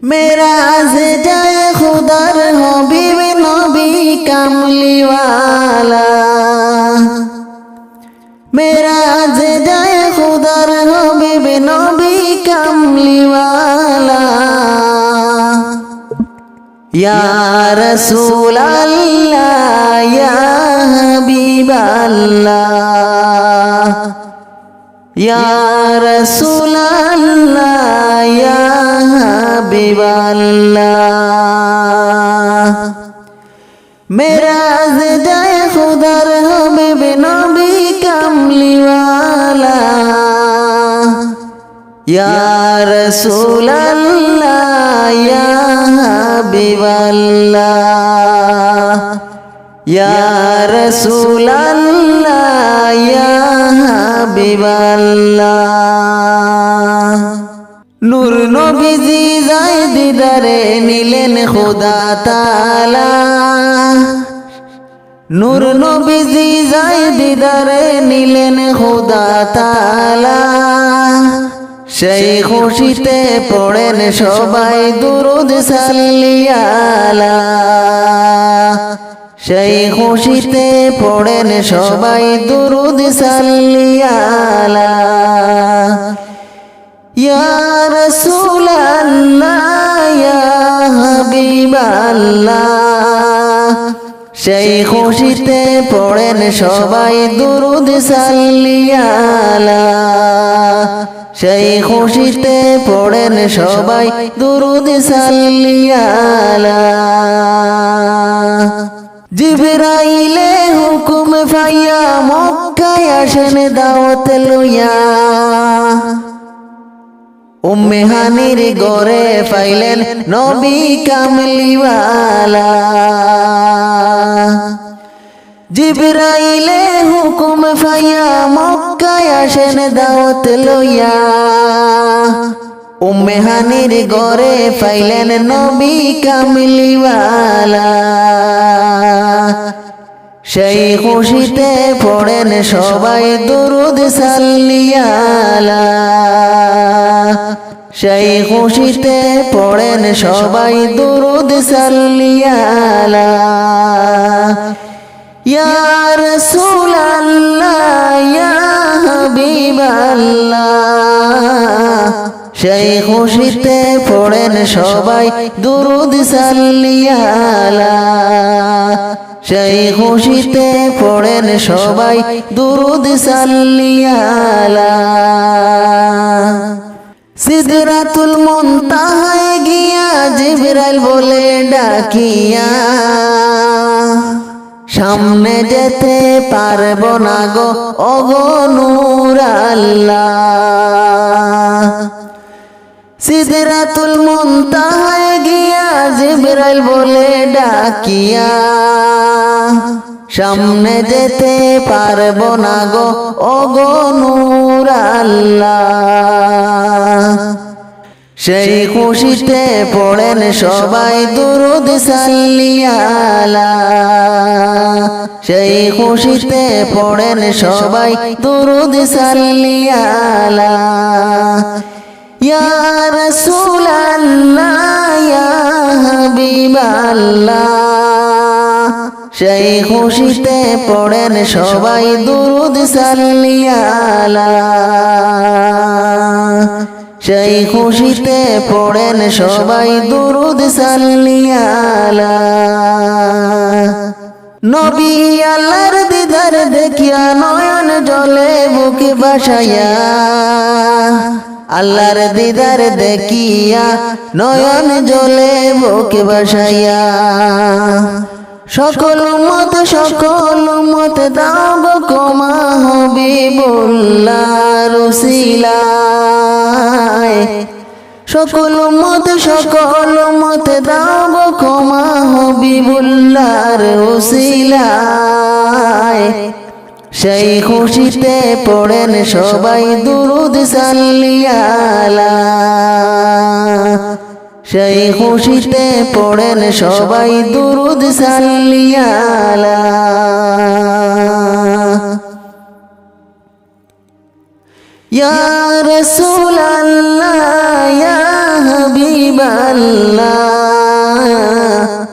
मेराज जाए खुदार हबीब नबी कमलीवाला। मेराज जाए खुदार हबीब नबी कमलीवाला। या रसूल अल्लाह या हबीब अल्लाह। या रसूल अल्लाह या हबीब अल्लाह। मेराज जाए खुदार हबीब नबी कमलीवाला। या रसूल अल्लाह या हबीब अल्लाह। या रसूल अल्लाह या हबीब अल्लाह। नूर नबीजी जाए दीदारे नीलेन खुदा ताला। नूर नबीजी जाए दीदारे नीलेन खुदा ताला। সেই খুশিতে পড়েন সবাই দুরুদ সাল্লিয়ালা। সেই খুশিতে পড়েন সবাই দুরুদ সাল্লিয়ালা। ইয়া রাসূল আল্লাহ ইয়া হাবিব আল্লাহ। সেই খুশিতে পড়েন সবাই দুরুদ সাল্লিয়ালা। সেই খুশিতে পড়েন সবাই দুরুদ সাল্লিয়ালা। জিবরাইলে হুকুম পাইয়া মক্কায় আসেন দাওয়াত লইয়া। উম্মে হানির ঘরে পাইলেন নবী কামলিওয়ালা। জিবরাইলে হুকুম পাইয়া মক্কায় আসেন দাওয়াত লইয়া। উম্মে হানির ঘরে পাইলেন নবী কামলিওয়ালা। সেই খুশিতে পড়েন সবাই দুরুদ সাল্লিয়ালা। সেই খুশিতে পড়েন সবাই দুরুদ সাল্লিয়ালা। ইয়া রাসূল আল্লাহ ইয়া হাবিব আল্লাহ। সেই খুশিতে পড়েন সবাই দুরুদ সাল্লিয়ালা। সেই খুশিতে পড়েন সবাই দুরুদ সাল্লিয়ালা। সিদরাতুল মুনতাহায় গিয়া জিবরাইল বলে ডাকিয়া। সামনে যেতে পারব না গো ওগো নূর আল্লাহ। সিদরাতুল মুনতাহায় গিয়া জিবরাইল বলে ডাকিয়া। সামনে যেতে পারব না গো ওগো নূর আল্লাহ। সেই খুশিতে পড়েন সবাই দুরুদ সাল্লিয়ালা। সেই খুশিতে পড়েন সবাই দুরুদ সাল্লিয়ালা। ইয়া রাসূল আল্লাহ ইয়া হাবিব আল্লাহ। সেই খুশিতে পড়েন সবাই দুরুদ সাল্লিয়ালা। সেই খুশিতে পড়েন সবাই দুরুদ সাল্লিয়ালা। নবী আল্লাহর দিদার দেখিয়া নয়ন জলে বুকে ভাসাইয়া। আল্লাহর দিদার দেখিয়া নয়ন জলে বুকে ভাসাইয়া। সকল উম্মত দাও গো ক্ষমা হাবিবুল্লাহর উসিলায়। সকল উম্মত দাও গো ক্ষমা হাবিবুল্লাহর উসিলায়। সেই খুশিতে পড়েন সবাই দুরুদ সাল্লিয়ালা। সেই খুশিতে পড়েন সবাই দুরুদ সাল্লিয়ালা। ইয়া রাসূল আল্লাহ ইয়া হাবিবাল্লাহ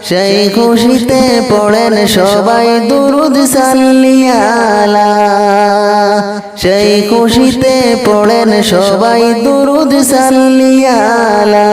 সেই খুশিতে পড়েন সবাই দুরুদ সাল্লিয়ালা সেই খুশিতে পড়েন সবাই দুরুদ সাল্লিয়ালা